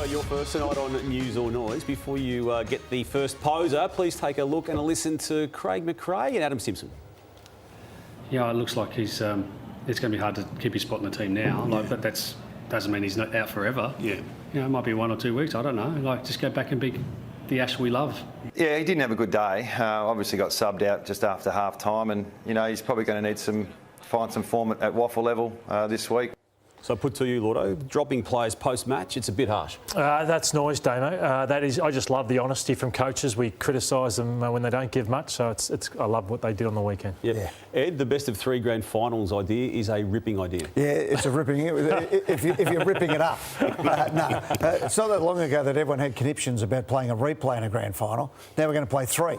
Your first tonight on News or Noise. Before you get the first poser, please take a look and a listen to Craig McRae and Adam Simpson. Yeah, it looks like it's going to be hard to keep his spot in the team now. But that doesn't mean he's not out forever. Yeah. It might be 1 or 2 weeks. I don't know. Just go back and be the Ash we love. Yeah, he didn't have a good day. Obviously got subbed out just after half time, and he's probably going to need find some form at waffle level this week. So I put to you, Lordo, dropping players post-match, it's a bit harsh. That's noise, Damo. I just love the honesty from coaches. We criticise them when they don't give much, so I love what they did on the weekend. Yeah. Ed, the best of 3 grand finals idea is a ripping idea. Yeah, it's a ripping, if you're ripping it up. No, it's not that long ago that everyone had conniptions about playing a replay in a grand final. Now we're going to play 3.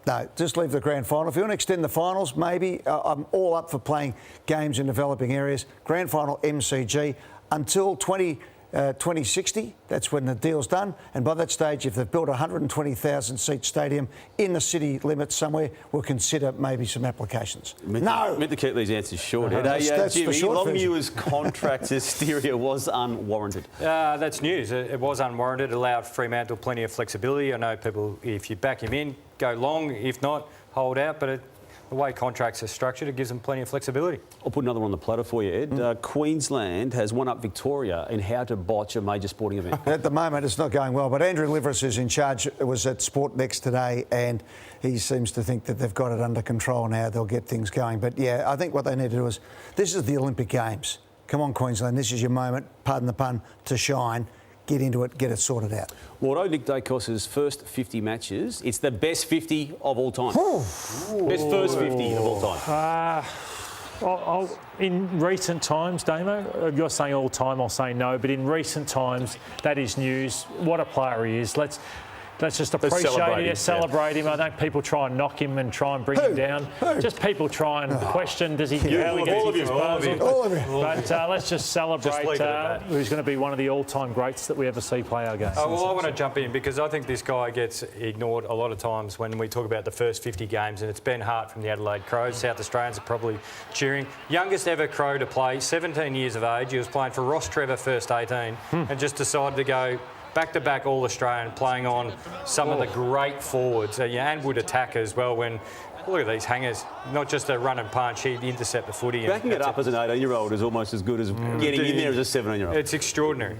No, just leave the grand final. If you want to extend the finals, maybe. I'm all up for playing games in developing areas. Grand final MCG until 2060. That's when the deal's done. And by that stage, if they've built a 120,000-seat stadium in the city limits somewhere, we'll consider maybe some applications. Meant to keep these answers short. That's Jimmy, the short Longmuir's contract hysteria was unwarranted. That's news. It was unwarranted. It allowed Fremantle plenty of flexibility. I know people, if you back him in, go long. If not, hold out. But the way contracts are structured, it gives them plenty of flexibility. I'll put another one on the platter for you, Ed. Queensland has one up Victoria in how to botch a major sporting event. At the moment, it's not going well, but Andrew Liveris is in charge. Was at Sport Next today, and he seems to think that they've got it under control now. They'll get things going. But, yeah, I think what they need to do is, this is the Olympic Games. Come on, Queensland, this is your moment, pardon the pun, to shine. Get into it, get it sorted out. Lordo, Nick Daicos' first 50 matches. It's the best 50 of all time. Best first 50 of all time. In recent times, Damo, you're saying all time, I'll say no, but in recent times, that is news. What a player he is. Let's just appreciate it, celebrate him. I think people try and knock him and try and bring him down. Just people try and question, does he really get his disposal? All of you. But let's just celebrate who's going to be one of the all-time greats that we ever see play our game. I want to jump in because I think this guy gets ignored a lot of times when we talk about the first 50 games, and it's Ben Hart from the Adelaide Crows. South Australians are probably cheering. Youngest ever Crow to play, 17 years of age. He was playing for Ross Trevor first 18 and just decided to go back-to-back All-Australian, playing on some of the great forwards and would attack as well. When look at these hangers, not just a run and punch, he'd intercept the footy. Backing it up as an 18-year-old is almost as good as getting in there as a 17-year-old. It's extraordinary.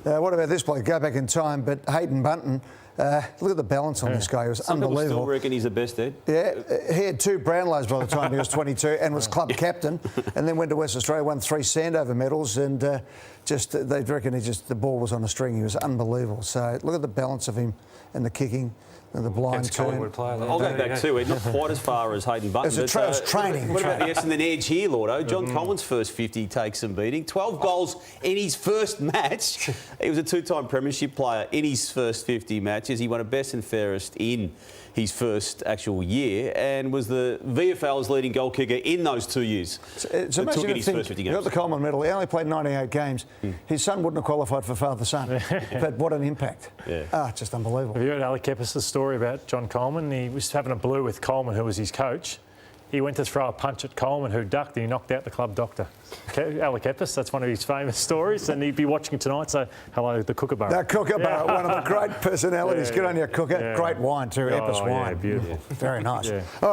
What about this bloke? Go back in time, but Hayden Bunton, look at the balance on this guy. It was unbelievable. People still reckon he's the best, Ed. Yeah, he had 2 Brownlows by the time he was 22 and was club captain, and then went to West Australia, won 3 Sandover medals, and they reckon the ball was on a string. He was unbelievable. So look at the balance of him and the kicking. The blind turn. I'll go back too, Ed. Not quite as far as Hayden Bunton. It's training. What about the Essendon edge here, Lordo? John Coleman's first 50 takes some beating. 12 goals in his first match. He was a 2-time premiership player in his first 50 matches. He won a best and fairest in his first actual year and was the VFL's leading goal kicker in those 2 years. It's amazing to think he got the Coleman medal. He only played 98 games. His son wouldn't have qualified for father-son. But what an impact. Yeah. Just unbelievable. Have you heard Ali Kepis' story about John Coleman? He was having a blue with Coleman, who was his coach. He went to throw a punch at Coleman, who ducked, and he knocked out the club doctor. Ali Kepis, that's one of his famous stories, and he'd be watching tonight, so hello, the Kookaburra. The Kookaburra, one of the great personalities. Good on you, Cooker. Great wine too, Epis wine. Yeah, beautiful. Very nice.